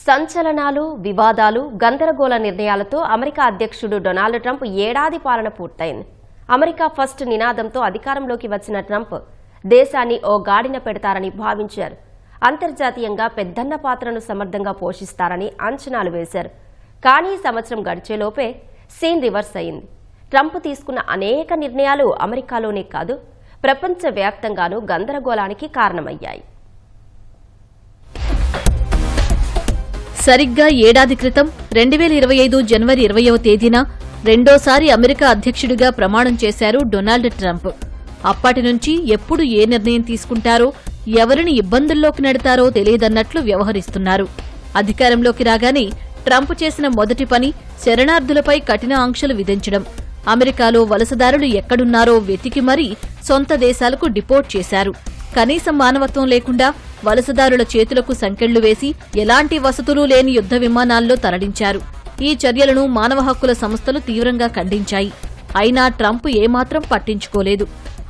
సంచలనాలు, వివాదాలు, గందరగోళ నిర్ణయాలతో అమెరికా అధ్యక్షుడు డొనాల్డ్ ట్రంప్ ఏడాది పాలన పూర్తయింది. అమెరికా ఫస్ట్ నినాదంతో అధికారంలోకి వచ్చిన ట్రంప్ దేశాన్ని ఓ గాడిన పెడతారని భావించారు. అంతర్జాతీయంగా పెద్దన్న పాత్రను సమర్థంగా పోషిస్తారని అంచనాలు వేశారు. కానీ సంవత్సరం గడిచేలోపే సీన్ రివర్స్ అయింది. ట్రంప్ తీసుకున్న అనేక నిర్ణయాలు అమెరికాలోనే కాదు, ప్రపంచవ్యాప్తంగానూ గందరగోళానికి కారణమయ్యాయి. సరిగ్గా ఏడాది క్రితం 2025 జనవరి 20వ తేదీన రెండోసారి అమెరికా అధ్యక్షుడిగా ప్రమాణం చేశారు డొనాల్డ్ ట్రంప్. అప్పటి నుంచి ఎప్పుడు ఏ నిర్ణయం తీసుకుంటారో, ఎవరిని ఇబ్బందుల్లోకి నెడతారో తెలియదన్నట్లు వ్యవహరిస్తున్నారు. అధికారంలోకి రాగానే ట్రంప్ చేసిన మొదటి పని శరణార్థులపై కఠిన ఆంక్షలు విధించడం. అమెరికాలో వలసదారులు ఎక్కడున్నారో వెతికి మరీ సొంత దేశాలకు డిపోర్ట్ చేశారు. కనీసం మానవత్వం లేకుండా వలసదారుల చేతులకు సంకెళ్లు వేసి ఎలాంటి వసతులు లేని యుద్ధ విమానాల్లో తరలించారు. ఈ చర్యలను మానవ హక్కుల సంస్థలు తీవ్రంగా ఖండించాయి. అయినా ట్రంప్ ఏమాత్రం పట్టించుకోలేదు.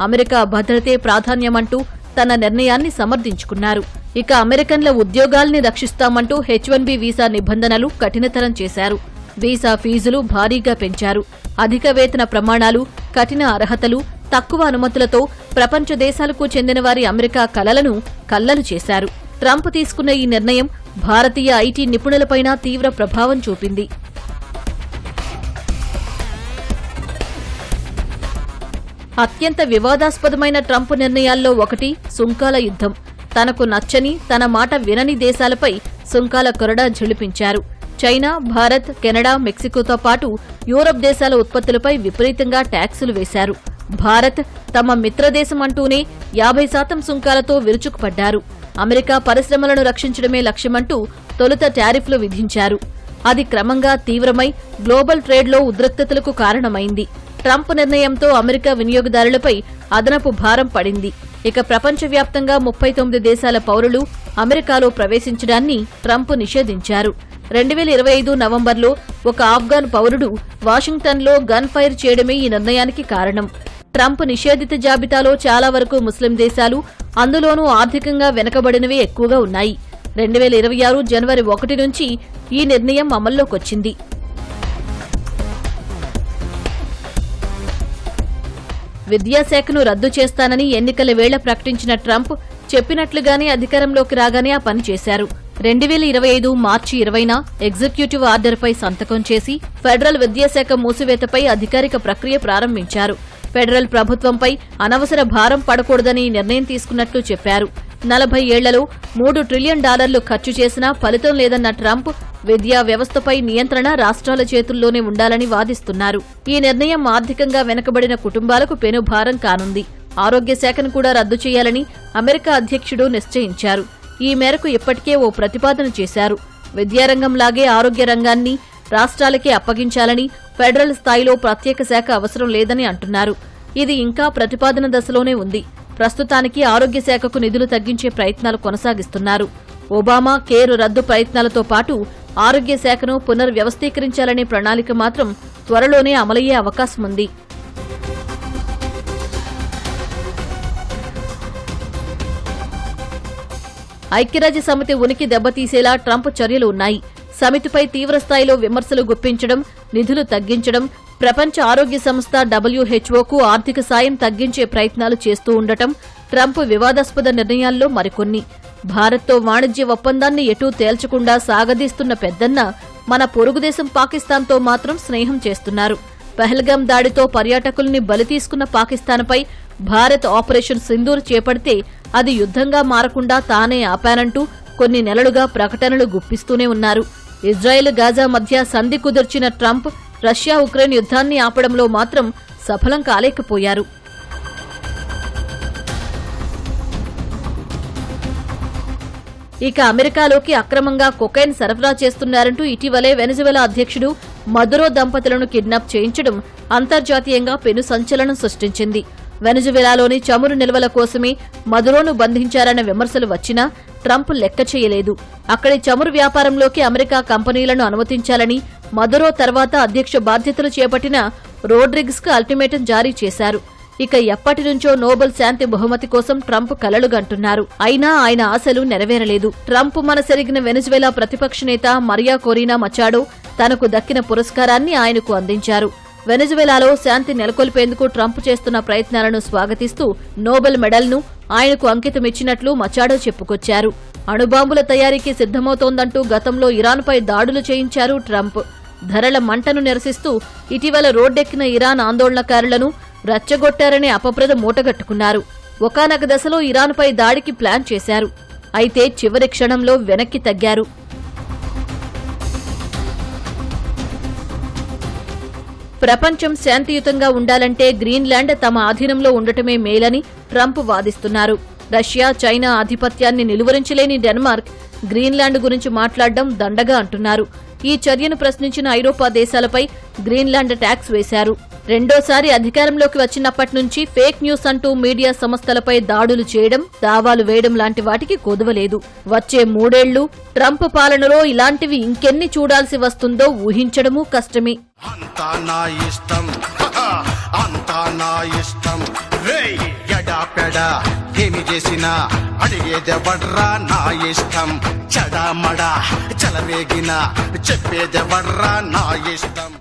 అమెరికా భద్రతే ప్రాధాన్యమంటూ తన నిర్ణయాన్ని సమర్థించుకున్నారు. ఇక అమెరికన్ల ఉద్యోగాల్ని రక్షిస్తామంటూ H-1B వీసా నిబంధనలు కఠినతరం చేశారు. వీసా ఫీజులు భారీగా పెంచారు. అధిక వేతన ప్రమాణాలు, కఠిన అర్హతలు, తక్కువ అనుమతులతో ప్రపంచ దేశాలకు చెందిన వారి అమెరికా కలలను కల్లలు చేశారు. ట్రంప్ తీసుకున్న ఈ నిర్ణయం భారతీయ ఐటీ నిపుణులపైన తీవ్ర ప్రభావం చూపింది. అత్యంత వివాదాస్పదమైన ట్రంప్ నిర్ణయాల్లో ఒకటి సుంకాల యుద్ధం. తనకు నచ్చని, తన మాట వినని దేశాలపై సుంకాల కొరడా ఝళిపించారు. చైనా, భారత్, కెనడా, మెక్సికోతో పాటు యూరప్ దేశాల ఉత్పత్తులపై విపరీతంగా ట్యాక్సులు వేశారు. భారత్ తమ మిత్రదేశం అంటూనే 50% సుంకాలతో విరుచుకుపడ్డారు. అమెరికా పరిశ్రమలను రక్షించడమే లక్ష్యమంటూ తొలుత టారిఫ్లు విధించారు. అది క్రమంగా తీవ్రమై గ్లోబల్ ట్రేడ్లో ఉద్రిక్తతలకు కారణమైంది. ట్రంప్ నిర్ణయంతో అమెరికా వినియోగదారులపై అదనపు భారం పడింది. ఇక ప్రపంచవ్యాప్తంగా 39 దేశాల పౌరులు అమెరికాలో ప్రవేశించడాన్ని ట్రంప్ నిషేధించారు. 2025 నవంబర్లో ఒక ఆఫ్ఘాన్ పౌరుడు వాషింగ్టన్లో గన్ ఫైర్ చేయడమే ఈ నిర్ణయానికి కారణం. ట్రంప్ నిషేధిత జాబితాలో చాలా వరకు ముస్లిం దేశాలు, అందులోనూ ఆర్థికంగా వెనుకబడినవే ఎక్కువగా ఉన్నాయి. 2026 జనవరి 1 నుంచి ఈ నిర్ణయం అమల్లోకొచ్చింది. విద్యాశాఖను రద్దు చేస్తానని ఎన్నికల వేళ ప్రకటించిన ట్రంప్ చెప్పినట్లుగానే అధికారంలోకి రాగానే ఆ పని చేశారు. 2025 మార్చి 20న ఎగ్జిక్యూటివ్ ఆర్డర్పై సంతకం చేసి ఫెడరల్ విద్యాశాఖ మూసివేతపై అధికారిక ప్రక్రియ ప్రారంభించారు. ఫెడరల్ ప్రభుత్వంపై అనవసర భారం పడకూడదని నిర్ణయం తీసుకున్నట్లు చెప్పారు. 40 ఏళ్లలో $3 ట్రిలియన్ ఖర్చు చేసినా ఫలితం లేదన్న ట్రంప్ విద్యా వ్యవస్థపై నియంత్రణ రాష్ట్రాల చేతుల్లోనే ఉండాలని వాదిస్తున్నారు. ఈ నిర్ణయం ఆర్థికంగా వెనుకబడిన కుటుంబాలకు పెనుభారం కానుంది. ఆరోగ్య శాఖను కూడా రద్దు చేయాలని అమెరికా అధ్యక్షుడు నిశ్చయించారు. ఈ మేరకు ఇప్పటికే ఓ ప్రతిపాదన చేశారు. విద్యారంగంలాగే ఆరోగ్య రంగాన్ని రాష్ట్రాలకే అప్పగించాలని, ఫెడరల్ స్థాయిలో ప్రత్యేక శాఖ అవసరం లేదని అంటున్నారు. ఇది ఇంకా ప్రతిపాదన దశలోనే ఉంది. ప్రస్తుతానికి ఆరోగ్య శాఖకు నిధులు తగ్గించే ప్రయత్నాలు కొనసాగిస్తున్నారు. ఒబామా కేర్ రద్దు ప్రయత్నాలతో పాటు ఆరోగ్య శాఖను పునర్వ్యవస్థీకరించాలనే ప్రణాళిక మాత్రం త్వరలోనే అమలయ్యే అవకాశముంది. ఐక్యరాజ్య సమితి ఉనికి దెబ్బతీసేలా ట్రంప్ చర్యలు ఉన్నాయి. సమితిపై తీవ్రస్థాయిలో విమర్శలు గుప్పించడం, నిధులు తగ్గించడం, ప్రపంచ ఆరోగ్య సంస్థ WHOకు ఆర్థిక సాయం తగ్గించే ప్రయత్నాలు చేస్తూ ఉండటం ట్రంప్ వివాదాస్పద నిర్ణయాల్లో మరికొన్ని. భారత్తో వాణిజ్య ఒప్పందాన్ని ఎటూ తేల్చకుండా సాగదీస్తున్న పెద్దన్న మన పొరుగుదేశం పాకిస్తాన్తో మాత్రం స్నేహం చేస్తున్నారు. పహల్గాం దాడితో పర్యాటకుల్ని బలి తీసుకున్న పాకిస్తాన్పై భారత్ ఆపరేషన్ సింధూర్ చేపడితే అది యుద్ధంగా మారకుండా తానే ఆపానంటూ కొన్ని నెలలుగా ప్రకటనలు గుప్పిస్తూనే ఉన్నారు. ఇజ్రాయెల్ గాజా మధ్య సంధి కుదిర్చిన ట్రంప్ రష్యా ఉక్రెయిన్ యుద్ధాన్ని ఆపడంలో మాత్రం సఫలం కాలేకపోయారు. ఇక అమెరికాలోకి అక్రమంగా కొకైన్ సరఫరా చేస్తున్నారంటూ ఇటీవలే వెనిజువెలా అధ్యక్షుడు మదురో దంపతులను కిడ్నాప్ చేయించడం అంతర్జాతీయంగా పెను సంచలనం సృష్టించింది. వెనిజువెలాలోని చమురు నిల్వల కోసమే మదురోను బంధించారన్న విమర్శలు వచ్చినా ట్రంప్ లెక్క చేయలేదు. అక్కడి చమురు వ్యాపారంలోకి అమెరికా కంపెనీలను అనుమతించాలని మదురో తర్వాత అధ్యక్ష బాధ్యతలు చేపట్టిన రోడ్రిగ్స్కు అల్టిమేటం జారీ చేశారు. ఇక ఎప్పటి నుంచో నోబెల్ శాంతి బహుమతి కోసం ట్రంప్ కలలుగంటున్నారు. అయినా ఆయన ఆశలు నెరవేరలేదు. ట్రంప్ మనసెరిగిన వెనిజువేలా ప్రతిపక్ష నేత మరియా కొరీనా మచాడో తనకు దక్కిన పురస్కారాన్ని ఆయనకు అందించారు. వెనిజువేలాలో శాంతి నెలకొల్పేందుకు ట్రంప్ చేస్తున్న ప్రయత్నాలను స్వాగతిస్తూ నోబెల్ మెడల్ను ఆయనకు అంకితమిచ్చినట్లు మచాడో చెప్పుకొచ్చారు. అణుబాంబుల తయారీకి సిద్ధమవుతోందంటూ గతంలో ఇరాన్పై దాడులు చేయించారు ట్రంప్. ధరల మంటను నిరసిస్తూ ఇటీవల రోడ్డెక్కిన ఇరాన్ ఆందోళనకారులను రచ్చగొట్టారనే అపప్రద మూటగట్టుకున్నారు. ఒకానొక దశలో ఇరాన్పై దాడికి ప్లాన్ చేశారు. అయితే చివరి క్షణంలో వెనక్కి తగ్గారు. ప్రపంచం శాంతియుతంగా ఉండాలంటే గ్రీన్లాండ్ తమ ఆధీనంలో ఉండటమే మేలని ట్రంప్ వాదిస్తున్నారు. రష్యా, చైనా ఆధిపత్యాన్ని నిలువరించలేని డెన్మార్క్ గ్రీన్లాండ్ గురించి మాట్లాడడం దండగా అంటున్నారు. ఈ చర్యను ప్రశ్నించిన ఐరోపా దేశాలపై గ్రీన్లాండ్ ట్యాక్స్ వేశారు. రెండోసారి అధికారంలోకి వచ్చినప్పటి నుంచి ఫేక్ న్యూస్ అంటూ మీడియా సంస్థలపై దాడులు చేయడం, దావాలు వేయడం లాంటి వాటికి కొదవలేదు. వచ్చే 3 ఏళ్లు ట్రంప్ పాలనలో ఇలాంటివి ఇంకెన్ని చూడాల్సి వస్తుందో ఊహించడమూ కష్టమే. అంతా నా ఇష్టం, అంతా నా ఇష్టం, ఎడాపెడా ఏమి చేసినా అడిగేదెవడ్రా నా ఇష్టం, చెడామడా చెలవేగినా చెప్పేదెవడ్రా నా ఇష్టం.